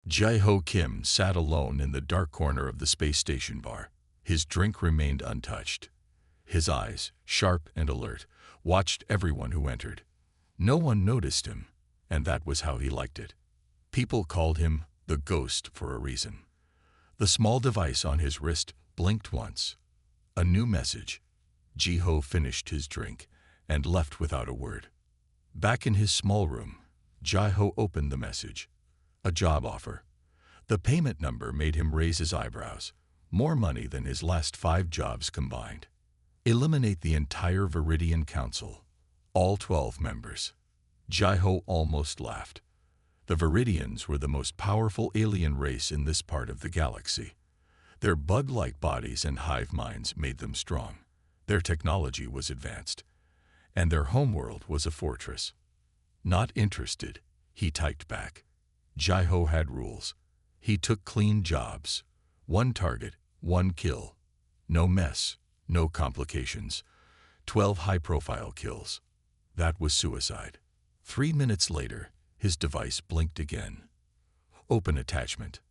Jae-ho Kim sat alone in the dark corner of the space station bar. His drink remained untouched. His eyes, sharp and alert, watched everyone who entered. No one noticed him, and that was how he liked it. People called him the Ghost for a reason. The small device on his wrist blinked once. A new message. Jae-ho finished his drink and left without a word. Back in his small room, Jae-ho opened the message. A job offer. The payment number made him raise his eyebrows. More money than his last 5 jobs combined. Eliminate the entire Viridian Council. All 12 members. Jae-ho almost laughed. The Viridians were the most powerful alien race in this part of the galaxy. Their bug-like bodies and hive minds made them strong. Their technology was advanced, and their homeworld was a fortress. Not interested, he typed back. Jae-ho had rules. He took clean jobs. 1 target, 1 kill. No mess, no complications. 12 high-profile kills. That was suicide. 3 minutes later, his device blinked again. Open attachment.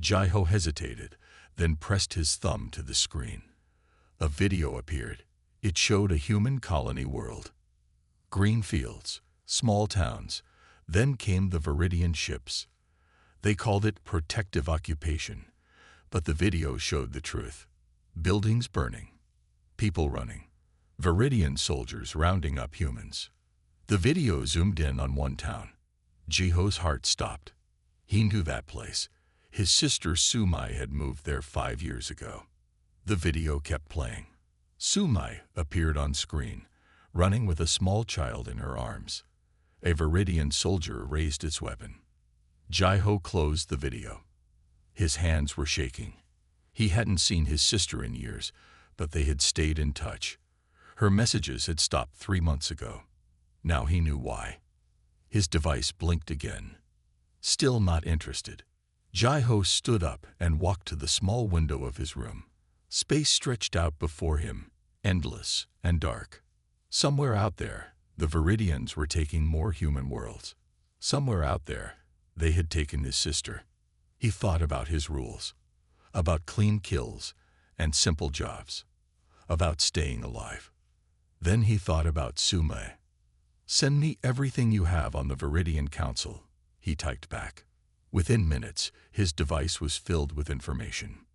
Jae-ho hesitated, then pressed his thumb to the screen. A video appeared. It showed a human colony world. Green fields, small towns. Then came the Viridian ships. They called it protective occupation, but the video showed the truth. Buildings burning, people running, Viridian soldiers rounding up humans. The video zoomed in on one town. Jae-ho's heart stopped. He knew that place. His sister Sumai had moved there 5 years ago. The video kept playing. Sumai appeared on screen, running with a small child in her arms. A Viridian soldier raised its weapon. Jae-ho closed the video. His hands were shaking. He hadn't seen his sister in years, but they had stayed in touch. Her messages had stopped 3 months ago. Now he knew why. His device blinked again. Still not interested. Jae-ho stood up and walked to the small window of his room. Space stretched out before him, endless and dark. Somewhere out there, the Viridians were taking more human worlds. Somewhere out there, they had taken his sister. He thought about his rules, about clean kills and simple jobs, about staying alive. Then he thought about Sumai. "Send me everything you have on the Viridian Council," he typed back. Within minutes, his device was filled with information.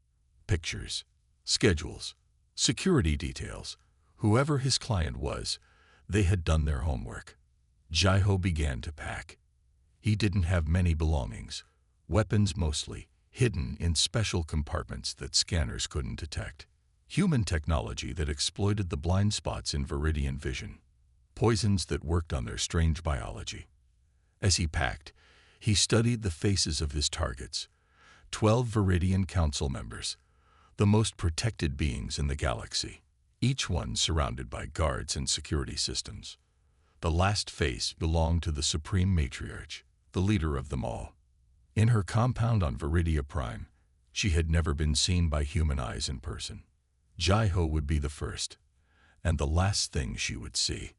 Pictures, schedules, security details. Whoever his client was, they had done their homework. Jae-ho began to pack. He didn't have many belongings, weapons mostly, hidden in special compartments that scanners couldn't detect. Human technology that exploited the blind spots in Viridian vision. Poisons that worked on their strange biology. As he packed, he studied the faces of his targets. 12 Viridian Council members, the most protected beings in the galaxy, each one surrounded by guards and security systems. The last face belonged to the Supreme Matriarch, the leader of them all. In her compound on Viridia Prime, she had never been seen by human eyes in person. Jae-ho would be the first, and the last thing she would see.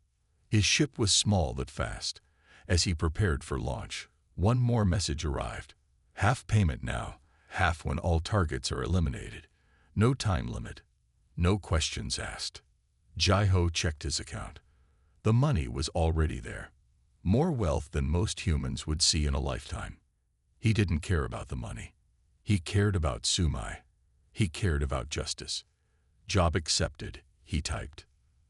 His ship was small but fast. As he prepared for launch, one more message arrived. Half payment now, half when all targets are eliminated. No time limit, no questions asked. Jae-ho checked his account. The money was already there. More wealth than most humans would see in a lifetime. He didn't care about the money. He cared about Sumai. He cared about justice. Job accepted, he typed.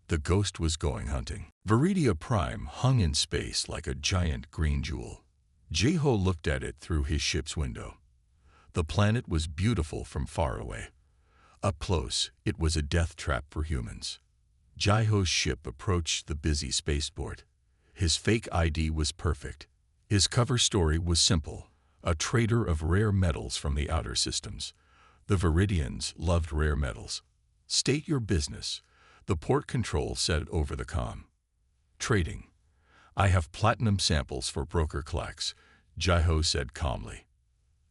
The ghost was going hunting. Viridia Prime hung in space like a giant green jewel. Jae-ho looked at it through his ship's window. The planet was beautiful from far away. Up close, it was a death trap for humans. Jae-ho's ship approached the busy spaceport. His fake ID was perfect. His cover story was simple. A trader of rare metals from the outer systems. The Viridians loved rare metals. State your business, the port control said over the comm. Trading. I have platinum samples for broker Klax, Jae-ho said calmly.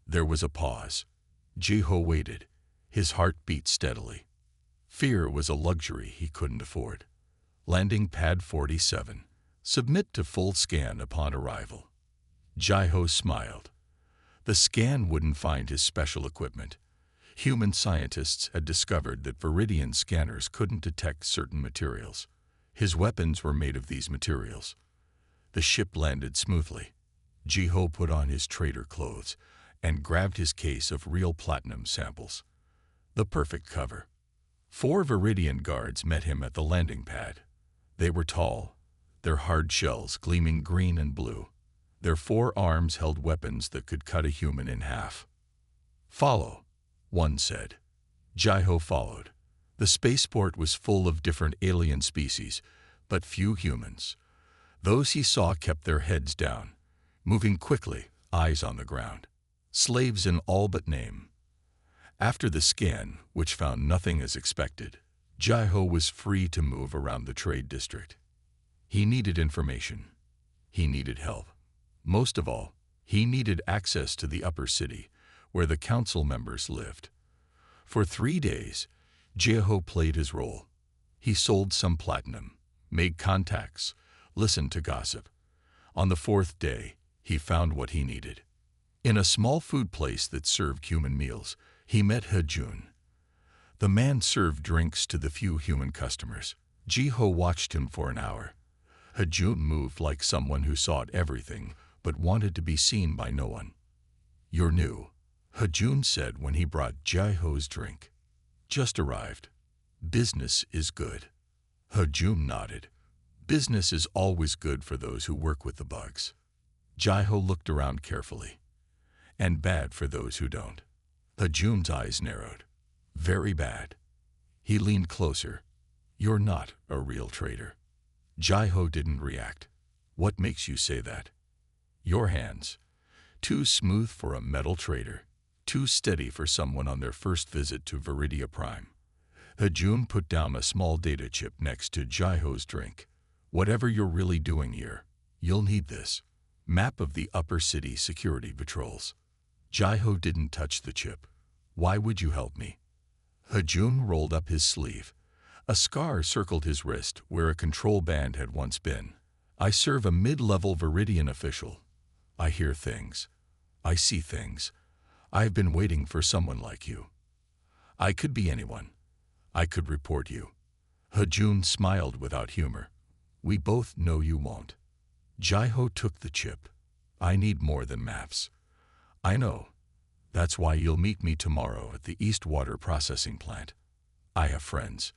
There was a pause. Jae-ho waited. His heart beat steadily. Fear was a luxury he couldn't afford. Landing pad 47. Submit to full scan upon arrival. Jae-ho smiled. The scan wouldn't find his special equipment. Human scientists had discovered that Viridian scanners couldn't detect certain materials. His weapons were made of these materials. The ship landed smoothly. Ji-ho put on his trader clothes and grabbed his case of real platinum samples. The perfect cover. 4 Viridian guards met him at the landing pad. They were tall, their hard shells gleaming green and blue. Their 4 arms held weapons that could cut a human in half. "Follow," one said. Ji-ho followed. The spaceport was full of different alien species, but few humans. Those he saw kept their heads down, moving quickly, eyes on the ground. Slaves in all but name. After the scan, which found nothing as expected, Ji-ho was free to move around the trade district. He needed information. He needed help. Most of all, he needed access to the upper city, where the council members lived. For 3 days, Ji-ho played his role. He sold some platinum, made contacts, listened to gossip. On the 4th day, he found what he needed. In a small food place that served human meals, he met Hejun. The man served drinks to the few human customers. Ji-ho watched him for an hour. Hejun moved like someone who saw everything, but wanted to be seen by no one. "You're new," Hejun said when he brought Ji-ho's drink. "Just arrived. Business is good." Hejun nodded. Business is always good for those who work with the bugs. Ji-ho looked around carefully. And bad for those who don't. Hejun's eyes narrowed. Very bad. He leaned closer. "You're not a real trader." Ji-ho didn't react. "What makes you say that?" "Your hands. Too smooth for a metal trader. Too steady for someone on their first visit to Viridia Prime." Hejun put down a small data chip next to Ji-ho's drink. "Whatever you're really doing here, you'll need this. Map of the upper city security patrols." Ji-ho didn't touch the chip. "Why would you help me?" Hejun rolled up his sleeve. A scar circled his wrist where a control band had once been. "I serve a mid-level Viridian official. I hear things. I see things. I've been waiting for someone like you. I could be anyone. I could report you." Hejun smiled without humor. "We both know you won't." Ji-ho took the chip. "I need more than maps." "I know. That's why you'll meet me tomorrow at the East Water Processing Plant. I have friends.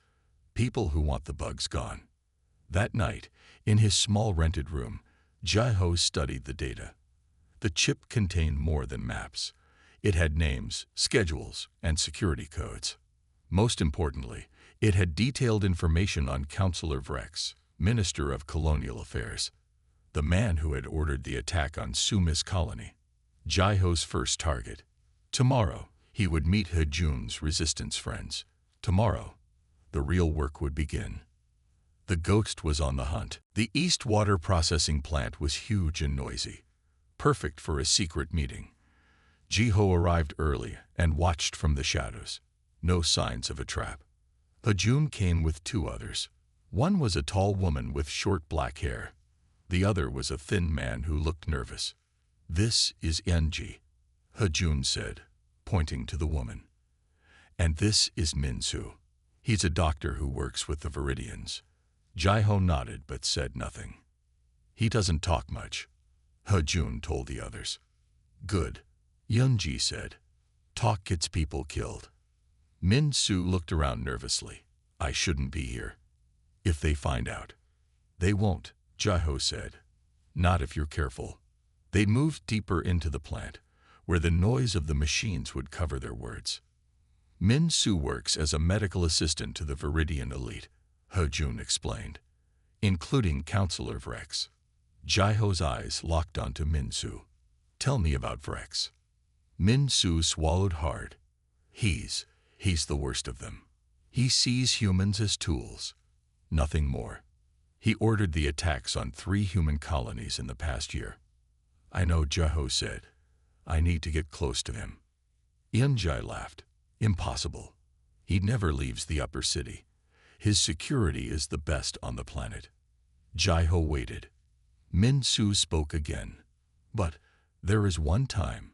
People who want the bugs gone." That night, in his small rented room, Ji-ho studied the data. The chip contained more than maps. It had names, schedules, and security codes. Most importantly, it had detailed information on Councillor Vrex, Minister of Colonial Affairs, the man who had ordered the attack on Sumis colony. Ji-ho's first target. Tomorrow, he would meet Hejun's resistance friends. Tomorrow, the real work would begin. The ghost was on the hunt. The East Water Processing Plant was huge and noisy, perfect for a secret meeting. Ji-ho arrived early and watched from the shadows. No signs of a trap. Hejun came with 2 others. One was a tall woman with short black hair. The other was a thin man who looked nervous. "This is Enji," Hejun said, pointing to the woman. "And this is Min-soo. He's a doctor who works with the Viridians." Ji-ho nodded but said nothing. "He doesn't talk much," Hejun told the others. "Good," Yunji said. "Talk gets people killed." Min-soo looked around nervously. "I shouldn't be here. If they find out." "They won't," Ji-ho said. "Not if you're careful." They moved deeper into the plant, where the noise of the machines would cover their words. "Min-soo works as a medical assistant to the Viridian elite," Hejun explained, "including Councillor Vrex." Ji-ho's eyes locked onto Min-soo. "Tell me about Vrex." Min-soo swallowed hard. He's the worst of them. He sees humans as tools, nothing more. He ordered the attacks on 3 human colonies in the past year. "I know," Ji-ho said. "I need to get close to him." Yunji laughed. "Impossible. He never leaves the upper city. His security is the best on the planet." Ji-ho waited. Min-soo spoke again. "But there is one time."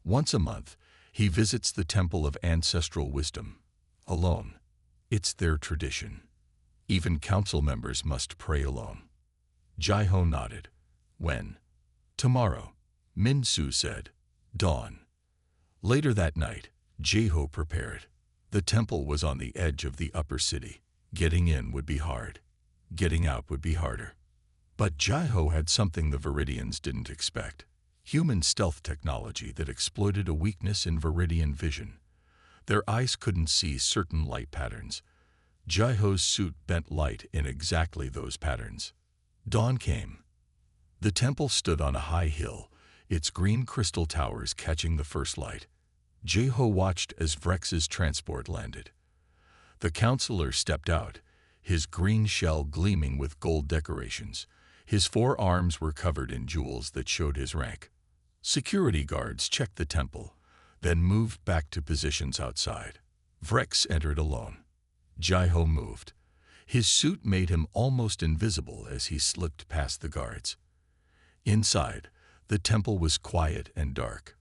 Once a month, he visits the Temple of Ancestral Wisdom. Alone. It's their tradition. Even council members must pray alone. Jai-ho nodded. When? Tomorrow, Min-soo said. Dawn. Later that night, Jai-ho prepared. The temple was on the edge of the upper city. Getting in would be hard. Getting out would be harder. But Jai-ho had something the Viridians didn't expect. Human stealth technology that exploited a weakness in Viridian vision. Their eyes couldn't see certain light patterns. Jai-ho's suit bent light in exactly those patterns. Dawn came. The temple stood on a high hill, its green crystal towers catching the first light. Jai-ho watched as Vrex's transport landed. The counselor stepped out, his green shell gleaming with gold decorations. His 4 arms were covered in jewels that showed his rank. Security guards checked the temple, then moved back to positions outside. Vrex entered alone. Jai-ho moved. His suit made him almost invisible as he slipped past the guards. Inside, the temple was quiet and dark.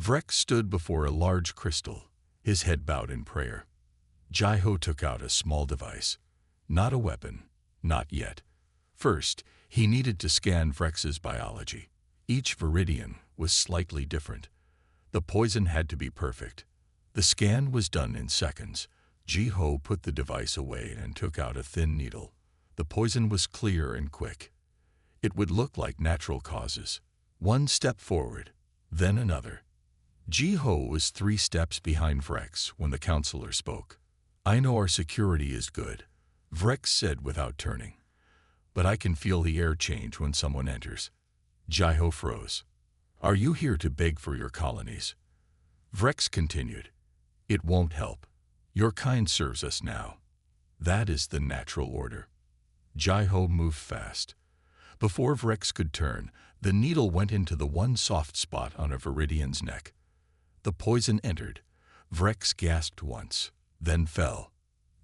Vrex stood before a large crystal, his head bowed in prayer. Jai-ho took out a small device. Not a weapon, not yet. First, he needed to scan Vrex's biology. Each Viridian was slightly different. The poison had to be perfect. The scan was done in seconds. Jai-ho put the device away and took out a thin needle. The poison was clear and quick. It would look like natural causes. One step forward, then another. Jai-ho was 3 steps behind Vrex when the counselor spoke. I know our security is good, Vrex said without turning. But I can feel the air change when someone enters. Jai-ho froze. Are you here to beg for your colonies? Vrex continued. It won't help. Your kind serves us now. That is the natural order. Jai-ho moved fast. Before Vrex could turn, the needle went into the one soft spot on a Viridian's neck. The poison entered. Vrex gasped once, then fell.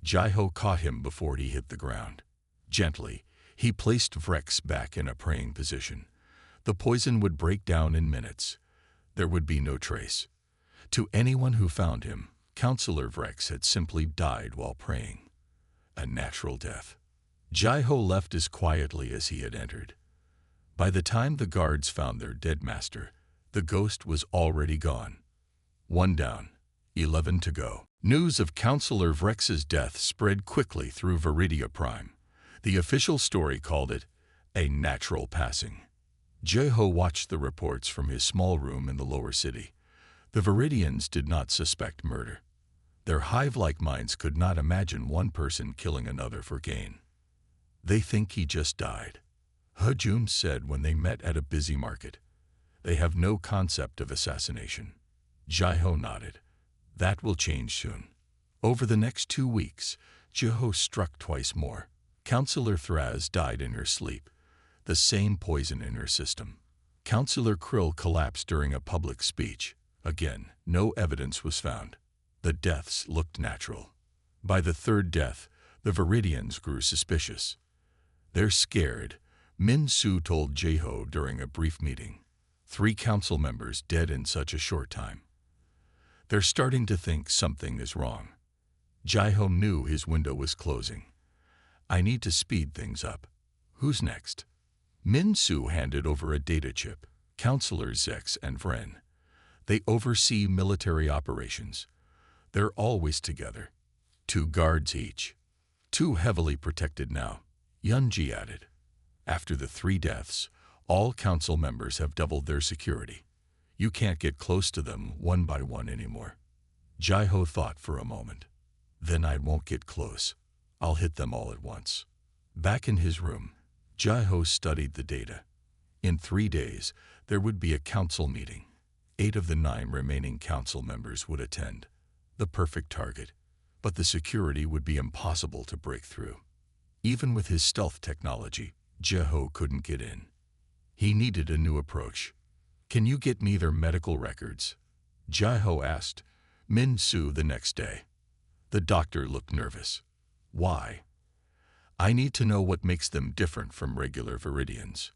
Jai-ho caught him before he hit the ground. Gently, he placed Vrex back in a praying position. The poison would break down in minutes. There would be no trace. To anyone who found him, Counselor Vrex had simply died while praying. A natural death. Jai-ho left as quietly as he had entered. By the time the guards found their dead master, the ghost was already gone. 1 down, 11 to go. News of Counselor Vrex's death spread quickly through Viridia Prime. The official story called it a natural passing. Jai-ho watched the reports from his small room in the lower city. The Viridians did not suspect murder. Their hive-like minds could not imagine one person killing another for gain. They think he just died, Hajum said when they met at a busy market. They have no concept of assassination. Jai-ho nodded. That will change soon. Over the next 2 weeks, Jai-ho struck twice more. Counselor Thraz died in her sleep, the same poison in her system. Counselor Krill collapsed during a public speech. Again, no evidence was found. The deaths looked natural. By the 3rd death, the Viridians grew suspicious. They're scared, Min-soo told Jai-ho during a brief meeting. 3 council members dead in such a short time. They're starting to think something is wrong. Jai-ho knew his window was closing. I need to speed things up. Who's next? Min-soo handed over a data chip. Counselors Zex and Vren. They oversee military operations. They're always together. 2 guards each. 2 heavily protected now, Yunji added. After the 3 deaths, all council members have doubled their security. You can't get close to them one by one anymore. Jai-ho thought for a moment. Then I won't get close. I'll hit them all at once. Back in his room, Jai-ho studied the data. In 3 days, there would be a council meeting. 8 of the 9 remaining council members would attend. The perfect target. But the security would be impossible to break through. Even with his stealth technology, Jai-ho couldn't get in. He needed a new approach. Can you get me their medical records? Jai-ho asked Min-soo the next day. The doctor looked nervous. Why? I need to know what makes them different from regular Viridians.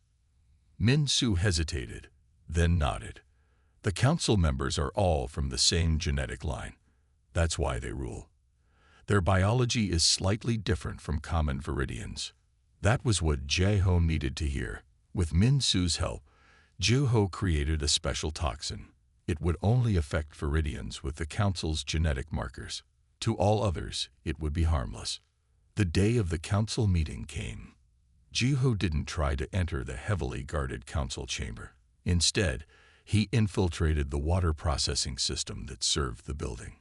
Min-soo hesitated, then nodded. The council members are all from the same genetic line. That's why they rule. Their biology is slightly different from common Viridians. That was what Jae-ho needed to hear. With Min-Su's help, Jae-ho created a special toxin. It would only affect Viridians with the council's genetic markers. To all others, it would be harmless. The day of the council meeting came. Jae-ho didn't try to enter the heavily guarded council chamber. Instead, he infiltrated the water processing system that served the building.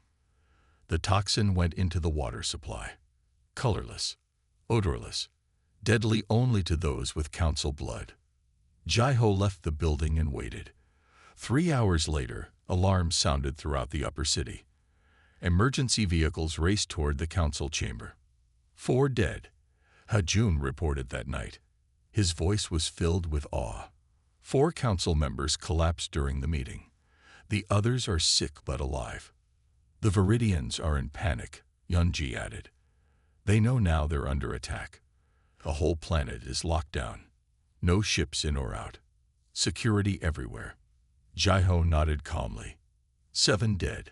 The toxin went into the water supply. Colorless, odorless, deadly only to those with council blood. Jae-ho left the building and waited. 3 hours later, alarms sounded throughout the upper city. Emergency vehicles raced toward the council chamber. 4 dead, Ha-jun reported that night. His voice was filled with awe. 4 council members collapsed during the meeting. The others are sick but alive. The Viridians are in panic, Yeonji added. They know now they're under attack. The whole planet is locked down. No ships in or out. Security everywhere. Jae-ho nodded calmly. 7 dead.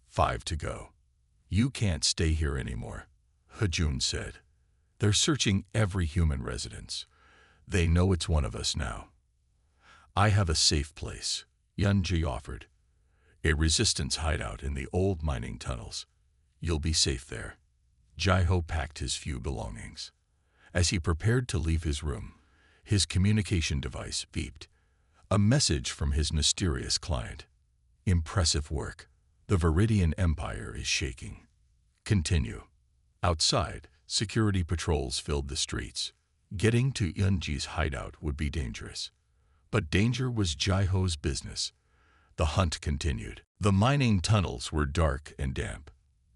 5 to go. You can't stay here anymore, Ha-jun said. They're searching every human residence. They know it's one of us now. I have a safe place, Yeonji offered. A resistance hideout in the old mining tunnels. You'll be safe there. Jae-ho packed his few belongings. As he prepared to leave his room, his communication device beeped. A message from his mysterious client. Impressive work. The Viridian Empire is shaking. Continue. Outside, security patrols filled the streets. Getting to Yeonji's hideout would be dangerous. But danger was Jae-ho's business. The hunt continued. The mining tunnels were dark and damp.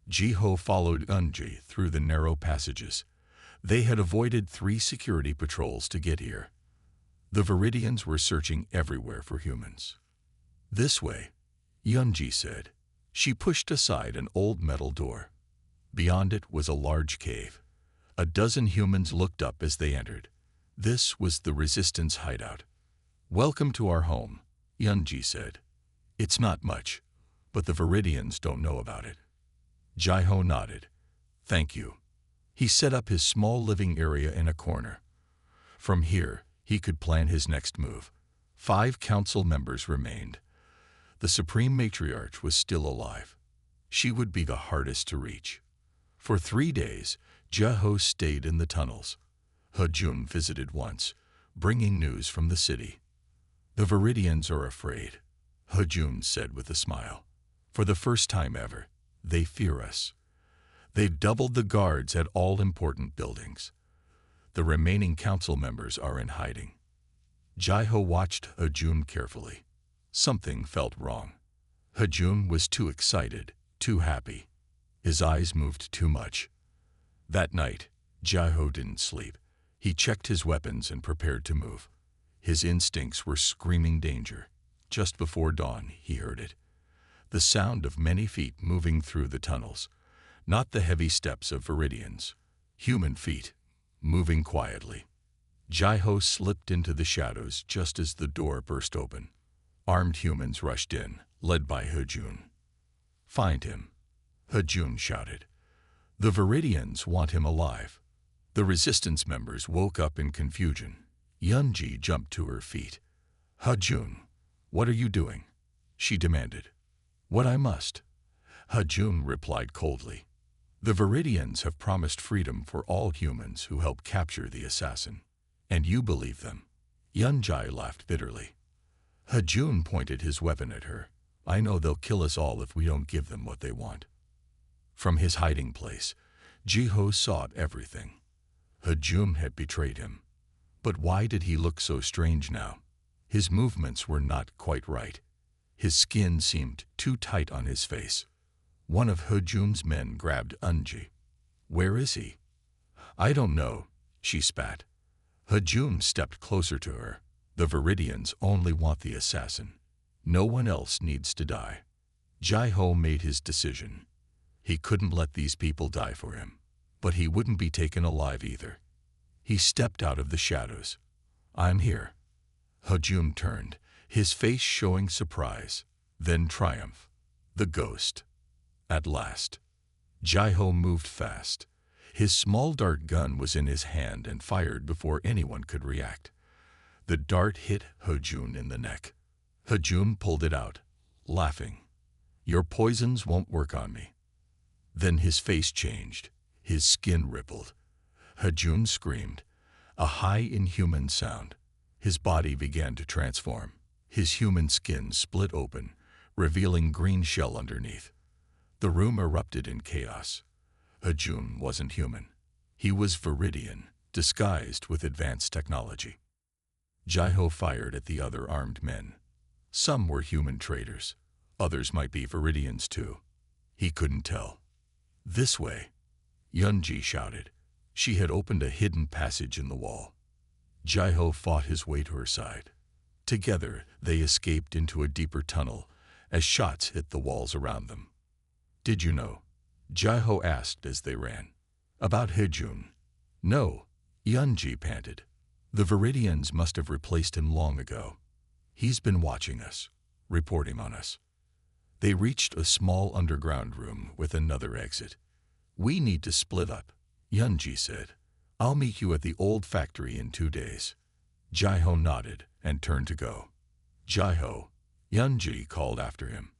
Jae-ho followed Yeonji through the narrow passages. They had avoided 3 security patrols to get here. The Viridians were searching everywhere for humans. This way, Yeonji said. She pushed aside an old metal door. Beyond it was a large cave. A dozen humans looked up as they entered. This was the resistance hideout. Welcome to our home, Yeonji said. It's not much, but the Viridians don't know about it. Jae-ho nodded. Thank you. He set up his small living area in a corner. From here, he could plan his next move. 5 council members remained. The Supreme Matriarch was still alive. She would be the hardest to reach. For 3 days, Jae-ho stayed in the tunnels. Ha-jun visited once, bringing news from the city. The Viridians are afraid, Ha-jun said with a smile. For the first time ever, they fear us. They've doubled the guards at all important buildings. The remaining council members are in hiding. Jae-ho watched Ha-jun carefully. Something felt wrong. Ha-jun was too excited, too happy. His eyes moved too much. That night, Jae-ho didn't sleep. He checked his weapons and prepared to move. His instincts were screaming danger. Just before dawn, he heard it. The sound of many feet moving through the tunnels. Not the heavy steps of Viridians. Human feet, moving quietly. Jae-ho slipped into the shadows just as the door burst open. Armed humans rushed in, led by Ha-jun. Find him, Ha-jun shouted. The Viridians want him alive. The resistance members woke up in confusion. Yeonji jumped to her feet. Ha-jun, what are you doing? She demanded. What I must. Ha-jun replied coldly. The Viridians have promised freedom for all humans who help capture the assassin. And you believe them. Yeonji laughed bitterly. Ha-jun pointed his weapon at her. I know they'll kill us all if we don't give them what they want. From his hiding place, Jae-ho saw everything. Ha-jun had betrayed him. But why did he look so strange now? His movements were not quite right. His skin seemed too tight on his face. One of Ha-jun's men grabbed Yeonji. Where is he? I don't know, she spat. Ha-jun stepped closer to her. The Viridians only want the assassin. No one else needs to die. Jae-ho made his decision. He couldn't let these people die for him. But he wouldn't be taken alive either. He stepped out of the shadows. I'm here. Ha-jun turned, his face showing surprise. then triumph. The ghost. At last. Jai-Ho moved fast. His small dart gun was in his hand and fired before anyone could react. The dart hit Hejun in the neck. Hejun pulled it out, laughing. "Your poisons won't work on me." Then his face changed. His skin rippled. Hejun screamed, a high inhuman sound. His body began to transform. His human skin split open, revealing green shell underneath. The room erupted in chaos. Hejun wasn't human. He was Viridian, disguised with advanced technology. Jai-Ho fired at the other armed men. Some were human traitors. Others might be Viridians too. He couldn't tell. "This way," Yunji shouted. She had opened a hidden passage in the wall. Jai-Ho fought his way to her side. Together, they escaped into a deeper tunnel as shots hit the walls around them. "Did you know?" Jai-Ho asked as they ran. "About Hejun?" "No," Yunji panted. "The Viridians must have replaced him long ago. He's been watching us, reporting on us." They reached a small underground room with another exit. "We need to split up," Yunji said. "I'll meet you at the old factory in 2 days." Jai-Ho nodded and turned to go. "Jai-Ho," Yunji called after him.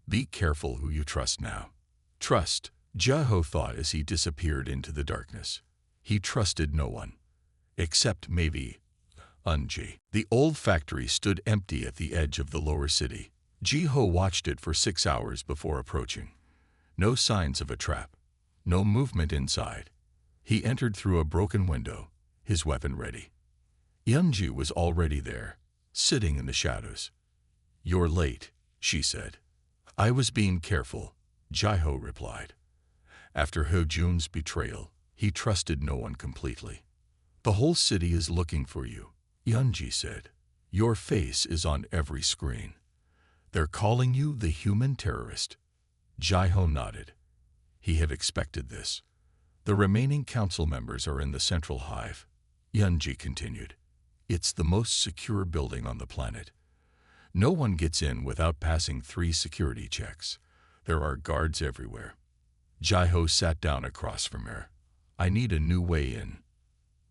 "Be careful who you trust now." Trust, Jai-Ho thought as he disappeared into the darkness. He trusted no one. Except maybe Yunji. The old factory stood empty at the edge of the lower city. Jai-Ho watched it for 6 hours before approaching. No signs of a trap. No movement inside. He entered through a broken window, his weapon ready. Yunji was already there, sitting in the shadows. "You're late," she said. "I was being careful," Jai-Ho replied. After Hejun's betrayal, he trusted no one completely. "The whole city is looking for you," Yunji said. "Your face is on every screen. They're calling you the human terrorist." Jai-Ho nodded. He had expected this. "The remaining council members are in the central hive," Yunji continued. "It's the most secure building on the planet. No one gets in without passing 3 security checks. There are guards everywhere." Jai-Ho sat down across from her. "I need a new way in."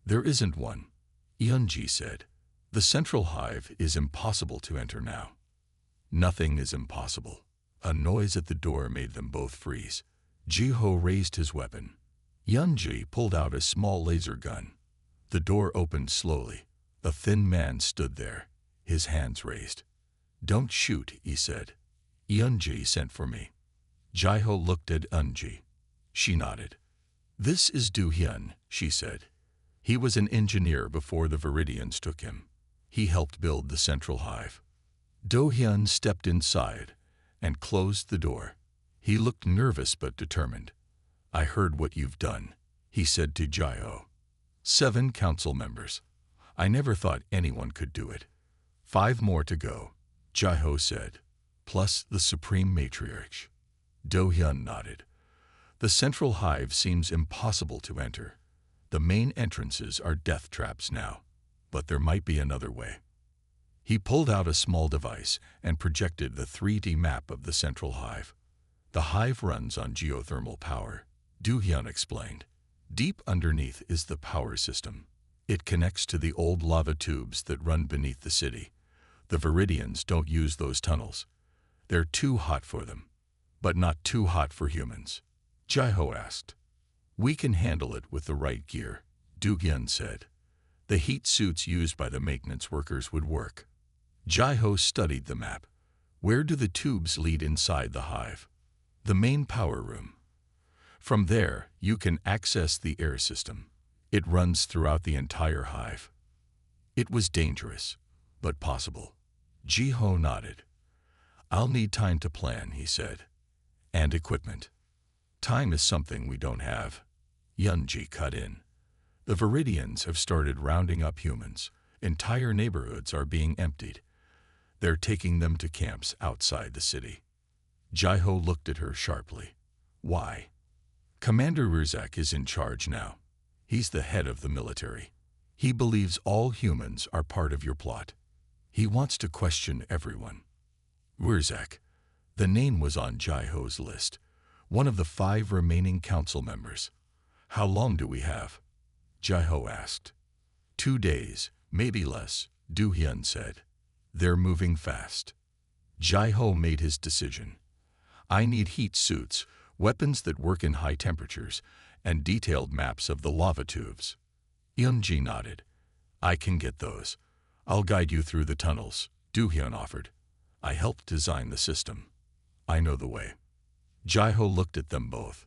"There isn't one," Yunji said. "The central hive is impossible to enter now." "Nothing is impossible." A noise at the door made them both freeze. Jai-Ho raised his weapon. Yunji pulled out a small laser gun. The door opened slowly. A thin man stood there, his hands raised. "Don't shoot," he said. "Yunji sent for me." Jai-Ho looked at Yunji. She nodded. "This is Do-hyun," she said. "He was an engineer before the Viridians took him. He helped build the central hive." Do-hyun stepped inside and closed the door. He looked nervous but determined. "I heard what you've done," he said to Jai-Ho. 7 council members. I never thought anyone could do it. 5 more to go, Jai-Ho said, plus the Supreme Matriarch. Do-hyun nodded. "The central hive seems impossible to enter. The main entrances are death traps now, but there might be another way." He pulled out a small device and projected the 3D map of the central hive. "The hive runs on geothermal power," Do-hyun explained. "Deep underneath is the power system. It connects to the old lava tubes that run beneath the city. The Viridians don't use those tunnels. They're too hot for them, but not too hot for humans." Jai-Ho asked. "We can handle it with the right gear," Do-hyun said. "The heat suits used by the maintenance workers would work." Jai-Ho studied the map. "Where do the tubes lead inside the hive?" "The main power room. From there, you can access the air system. It runs throughout the entire hive." It was dangerous, but possible. Jai-Ho nodded. "I'll need time to plan," he said. "And equipment." "Time is something we don't have," Yunji cut in. "The Viridians have started rounding up humans. Entire neighborhoods are being emptied. They're taking them to camps outside the city." Jai-Ho looked at her sharply. "Why?" "Commander Ryuzak is in charge now. He's the head of the military. He believes all humans are part of your plot. He wants to question everyone." "Ryuzak," The name was on Jai-Ho's list, one of the 5 remaining council members. "How long do we have?" Jai-Ho asked. 2 days, maybe less, Do-hyun said. "They're moving fast." Jai-Ho made his decision. "I need heat suits, weapons that work in high temperatures, and detailed maps of the lava tubes." Yeon-ji nodded. "I can get those. I'll guide you through the tunnels," Do-hyun offered. "I helped design the system. I know the way." Jai-Ho looked at them both.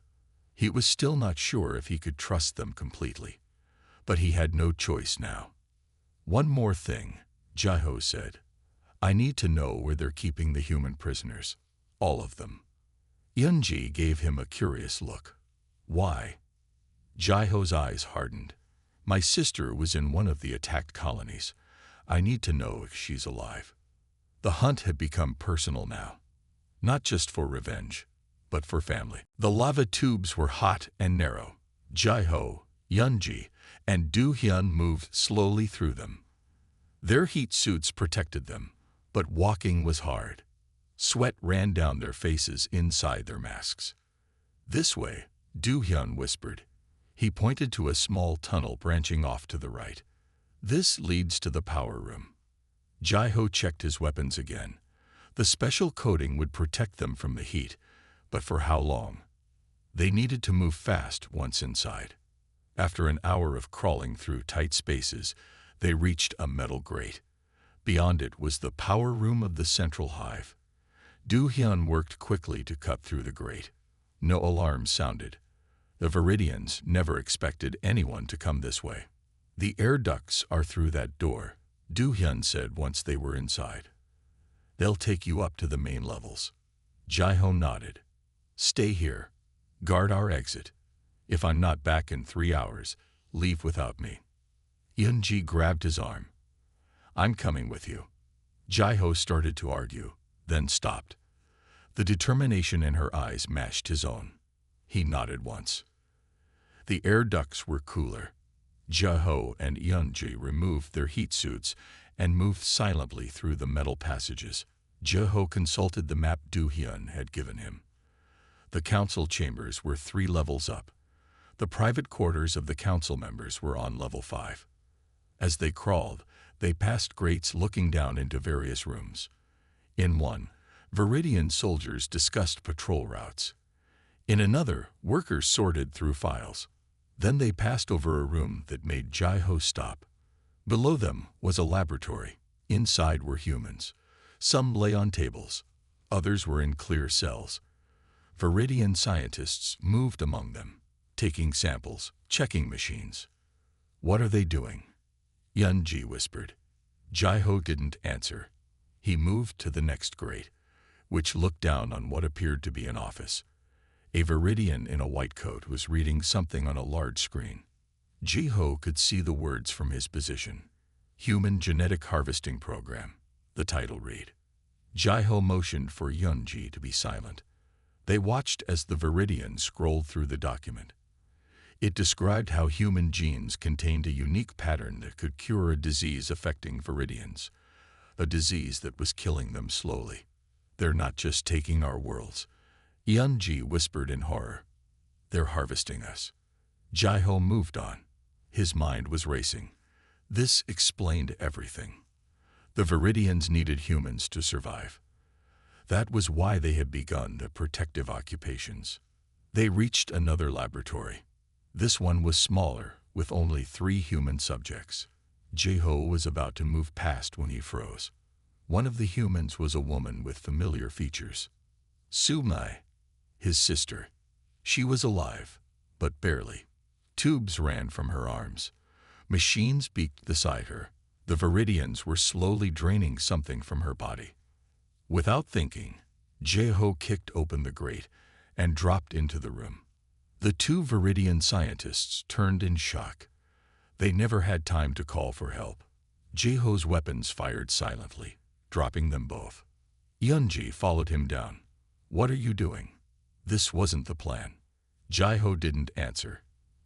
He was still not sure if he could trust them completely, but he had no choice now. "One more thing," Jai-Ho said. "I need to know where they're keeping the human prisoners. All of them." Yeon-ji gave him a curious look. "Why?" Jai-Ho's eyes hardened. "My sister was in one of the attacked colonies. I need to know if she's alive." The hunt had become personal now. Not just for revenge, but for family. The lava tubes were hot and narrow. Jai-Ho, Yeon-ji, and Do-hyun moved slowly through them. Their heat suits protected them, but walking was hard. Sweat ran down their faces inside their masks. "This way," Do-hyun whispered. He pointed to a small tunnel branching off to the right. "This leads to the power room." Jai-Ho checked his weapons again. The special coating would protect them from the heat, but for how long? They needed to move fast once inside. After an hour of crawling through tight spaces, they reached a metal grate. Beyond it was the power room of the central hive. Do-hyun worked quickly to cut through the grate. No alarms sounded. The Viridians never expected anyone to come this way. "The air ducts are through that door," Do-hyun said once they were inside. "They'll take you up to the main levels." Jai-Ho nodded. "Stay here. Guard our exit. If I'm not back in 3 hours, leave without me." Yeon-ji grabbed his arm. "I'm coming with you." Jai-Ho started to argue, then stopped. The determination in her eyes matched his own. He nodded once. The air ducts were cooler. Jai-Ho and Yeon-ji removed their heat suits and moved silently through the metal passages. Jai-Ho consulted the map Do-hyun had given him. The council chambers were 3 levels up. The private quarters of the council members were on level 5. As they crawled, they passed grates looking down into various rooms. In one, Viridian soldiers discussed patrol routes. In another, workers sorted through files. Then they passed over a room that made Jai-Ho stop. Below them was a laboratory. Inside were humans. Some lay on tables. Others were in clear cells. Viridian scientists moved among them, taking samples, checking machines. "What are they doing?" Yeon-ji whispered. Jai-Ho didn't answer. He moved to the next grate, which looked down on what appeared to be an office. A Viridian in a white coat was reading something on a large screen. Jai-Ho could see the words from his position. "Human Genetic Harvesting Program," the title read. Jai-Ho motioned for Yeon-ji to be silent. They watched as the Viridian scrolled through the document. It described how human genes contained a unique pattern that could cure a disease affecting Viridians, a disease that was killing them slowly. "They're not just taking our worlds," Yeon-ji whispered in horror. "They're harvesting us." Jai-Ho moved on. His mind was racing. This explained everything. The Viridians needed humans to survive. That was why they had begun the protective occupations. They reached another laboratory. This one was smaller, with only 3 human subjects. Jai-Ho was about to move past when he froze. One of the humans was a woman with familiar features. Sumai, his sister. She was alive, but barely. Tubes ran from her arms. Machines beaked beside her. The Viridians were slowly draining something from her body. Without thinking, Jai-Ho kicked open the grate and dropped into the room. The 2 Viridian scientists turned in shock. They never had time to call for help. Jai-Ho's weapons fired silently, dropping them both. Yeon-ji followed him down. "What are you doing?" This wasn't the plan. Jai-Ho didn't answer.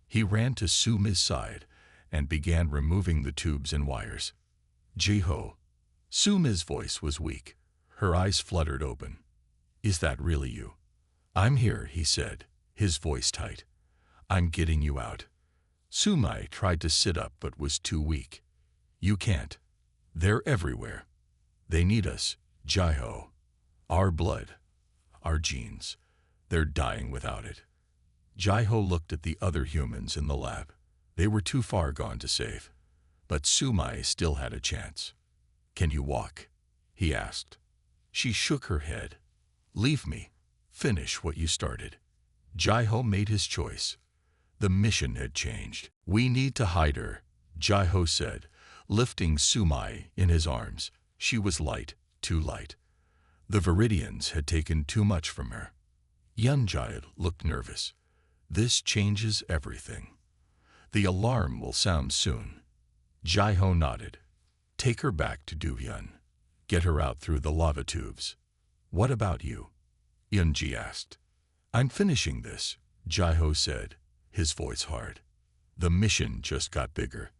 He ran to Sumai's side and began removing the tubes and wires. "Jai-Ho." Sumai's voice was weak. Her eyes fluttered open. Is that really you? I'm here, he said, his voice tight. I'm getting you out. Sumai tried to sit up but was too weak. You can't. They're everywhere. They need us, Jaiho. Our blood, our genes. They're dying without it. Jaiho looked at the other humans in the lab. They were too far gone to save. But Sumai still had a chance. Can you walk? He asked. She shook her head. Leave me. Finish what you started. Jaiho made his choice. The mission had changed. We need to hide her, Jaiho said, lifting Sumai in his arms. She was light, too light. The Viridians had taken too much from her. Yunjai looked nervous. This changes everything. The alarm will sound soon. Jaiho nodded. Take her back to Duyun. Get her out through the lava tubes. What about you? Yunji asked. I'm finishing this, Jaiho said, his voice hard. The mission just got bigger.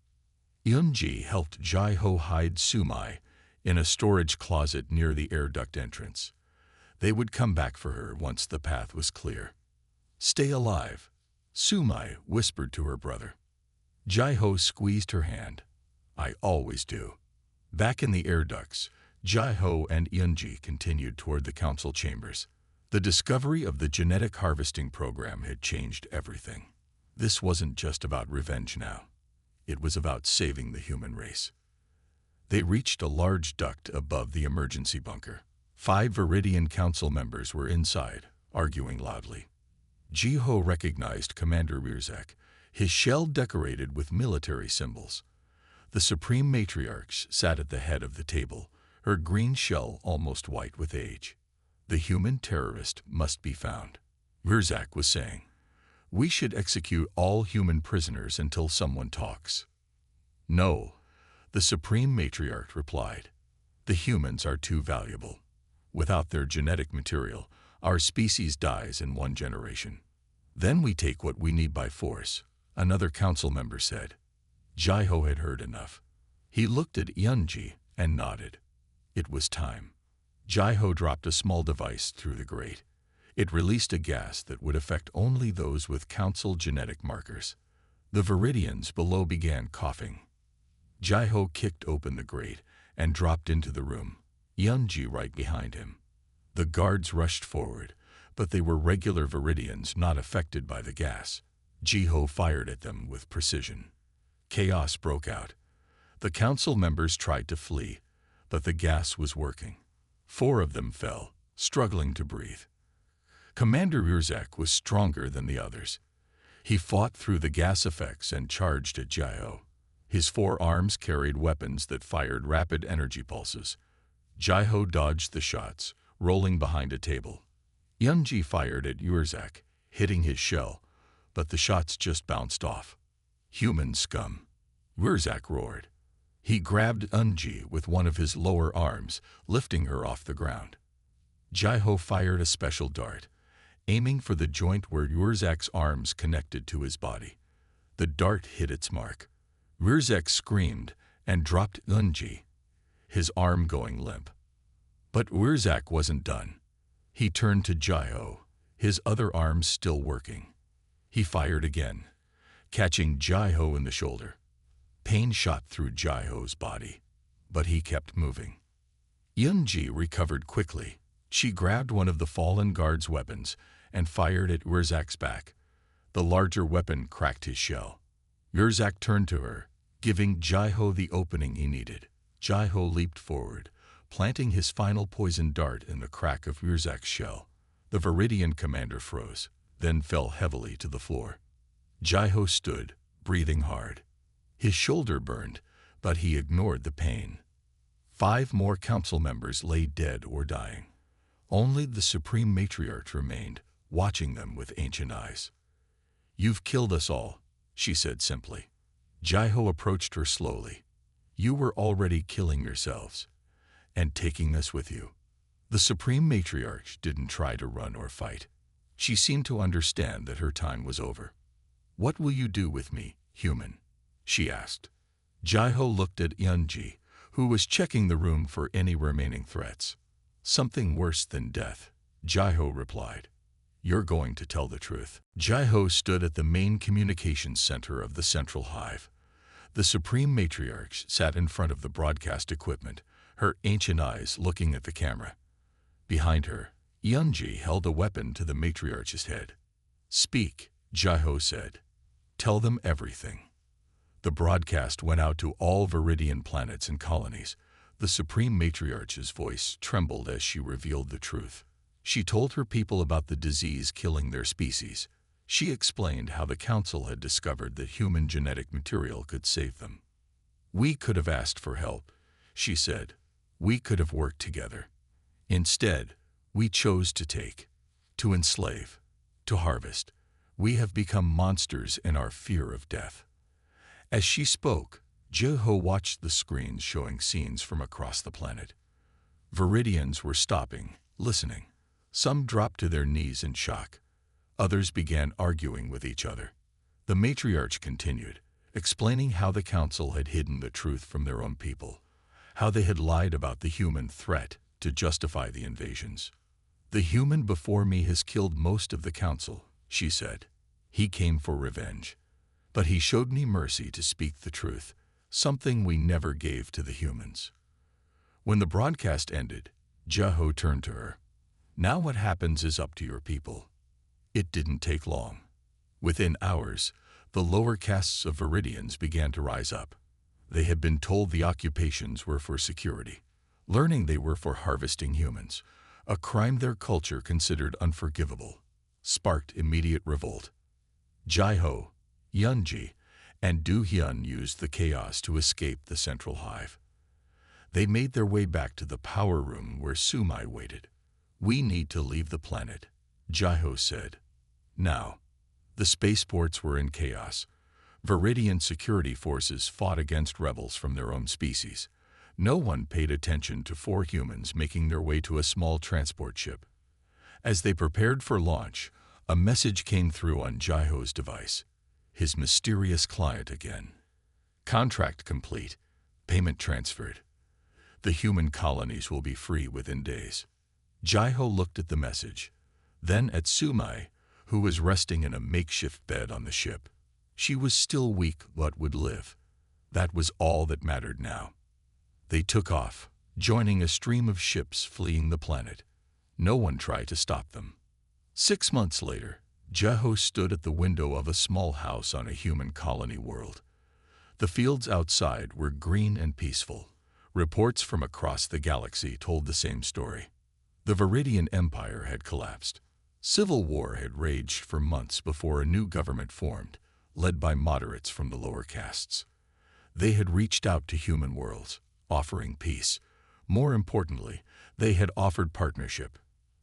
Yunji helped Jaiho hide Sumai in a storage closet near the air duct entrance. They would come back for her once the path was clear. Stay alive, Sumai whispered to her brother. Jaiho squeezed her hand. I always do. Back in the air ducts, Jaiho and Yunji continued toward the council chambers. The discovery of the genetic harvesting program had changed everything. This wasn't just about revenge now. It was about saving the human race. They reached a large duct above the emergency bunker. 5 Viridian council members were inside, arguing loudly. Jaiho recognized Commander Wirzak, his shell decorated with military symbols. The Supreme Matriarch sat at the head of the table, her green shell almost white with age. The human terrorist must be found. Wirzak was saying, we should execute all human prisoners until someone talks. No, the Supreme Matriarch replied. The humans are too valuable. Without their genetic material, our species dies in 1 generation. Then we take what we need by force, another council member said. Jaiho had heard enough. He looked at Yunji and nodded. It was time. Jaiho dropped a small device through the grate. It released a gas that would affect only those with council genetic markers. The Viridians below began coughing. Jaiho kicked open the grate and dropped into the room, Yunji right behind him. The guards rushed forward, but they were regular Viridians not affected by the gas. Jaiho fired at them with precision. Chaos broke out. The council members tried to flee, but the gas was working. 4 of them fell, struggling to breathe. Commander Wirzak was stronger than the others. He fought through the gas effects and charged at Jaiho. His 4 arms carried weapons that fired rapid energy pulses. Jaiho dodged the shots, rolling behind a table. Yunji fired at Wirzak, hitting his shell, but the shots just bounced off. Human scum. Wirzak roared. He grabbed Yunji with one of his lower arms, lifting her off the ground. Jaiho fired a special dart, aiming for the joint where Wirzak's arms connected to his body. The dart hit its mark. Wirzak screamed and dropped Yunji, his arm going limp. But Wirzak wasn't done. He turned to Jaiho, his other arm still working. He fired again, catching Jaiho in the shoulder. Pain shot through Jaiho's body, but he kept moving. Yunji recovered quickly. She grabbed one of the fallen guard's weapons and fired at Wirzak's back. The larger weapon cracked his shell. Wirzak turned to her, giving Jaiho the opening he needed. Jaiho leaped forward, planting his final poison dart in the crack of Wirzak's shell. The Viridian commander froze, then fell heavily to the floor. Jaiho stood, breathing hard. His shoulder burned, but he ignored the pain. 5 more council members lay dead or dying. Only the Supreme Matriarch remained, watching them with ancient eyes. You've killed us all, she said simply. Jaiho approached her slowly. You were already killing yourselves, and taking us with you. The Supreme Matriarch didn't try to run or fight. She seemed to understand that her time was over. What will you do with me, human? She asked. Jaiho looked at Yunji, who was checking the room for any remaining threats. Something worse than death, Jai-Ho replied. "You're going to tell the truth." Jai-Ho stood at the main communications center of the central hive. The supreme matriarch sat in front of the broadcast equipment, her ancient eyes looking at the camera. Behind her, Yunji held a weapon to the matriarch's head. "Speak," Jai-Ho said. "Tell them everything." The broadcast went out to all Viridian planets and colonies. The supreme matriarch's voice trembled as she revealed the truth. She told her people about the disease killing their species. She explained how the Council had discovered that human genetic material could save them. "We could have asked for help," she said. "We could have worked together. Instead, we chose to take, to enslave, to harvest. We have become monsters in our fear of death." As she spoke, Jai-Ho watched the screens showing scenes from across the planet. Viridians were stopping, listening. Some dropped to their knees in shock. Others began arguing with each other. The matriarch continued, explaining how the Council had hidden the truth from their own people, how they had lied about the human threat to justify the invasions. "The human before me has killed most of the Council," she said. "He came for revenge. But he showed me mercy to speak the truth, something we never gave to the humans." When the broadcast ended, Jai-Ho turned to her. "Now what happens is up to your people." It didn't take long. Within hours, the lower castes of Viridians began to rise up. They had been told the occupations were for security. Learning they were for harvesting humans, a crime their culture considered unforgivable, sparked immediate revolt. Jai-Ho, Yunji, and Du-Hyun used the chaos to escape the central hive. They made their way back to the power room where Sumai waited. "We need to leave the planet," Jai-Ho said. Now, the spaceports were in chaos. Viridian security forces fought against rebels from their own species. No one paid attention to 4 humans making their way to a small transport ship. As they prepared for launch, a message came through on Jai-Ho's device. His mysterious client again. "Contract complete. Payment transferred. The human colonies will be free within days." Jai-Ho looked at the message, then at Sumai, who was resting in a makeshift bed on the ship. She was still weak but would live. That was all that mattered now. They took off, joining a stream of ships fleeing the planet. No one tried to stop them. 6 months later, Jai-Ho stood at the window of a small house on a human colony world. The fields outside were green and peaceful. Reports from across the galaxy told the same story. The Viridian Empire had collapsed. Civil war had raged for months before a new government formed, led by moderates from the lower castes. They had reached out to human worlds, offering peace. More importantly, they had offered partnership.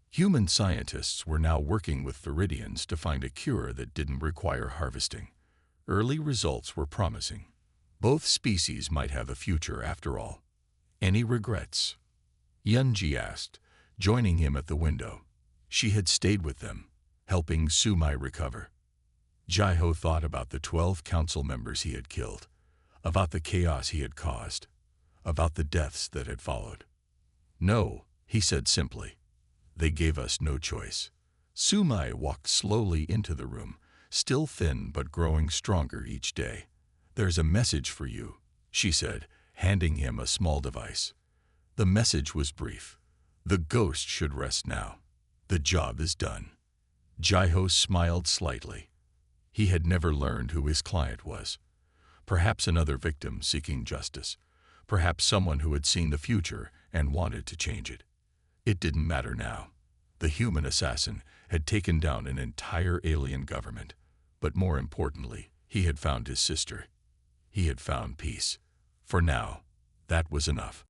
Human scientists were now working with Viridians to find a cure that didn't require harvesting. Early results were promising. Both species might have a future after all. "Any regrets?" Yunji asked, joining him at the window. She had stayed with them, helping Sumai recover. Jai-Ho thought about the 12 council members he had killed, about the chaos he had caused, about the deaths that had followed. "No," he said simply. "They gave us no choice." Sumai walked slowly into the room, still thin but growing stronger each day. "There's a message for you," she said, handing him a small device. The message was brief. "The ghost should rest now. The job is done." Jai-Ho smiled slightly. He had never learned who his client was. Perhaps another victim seeking justice. Perhaps someone who had seen the future and wanted to change it. It didn't matter now. The human assassin had taken down an entire alien government. But more importantly, he had found his sister. He had found peace. For now, that was enough.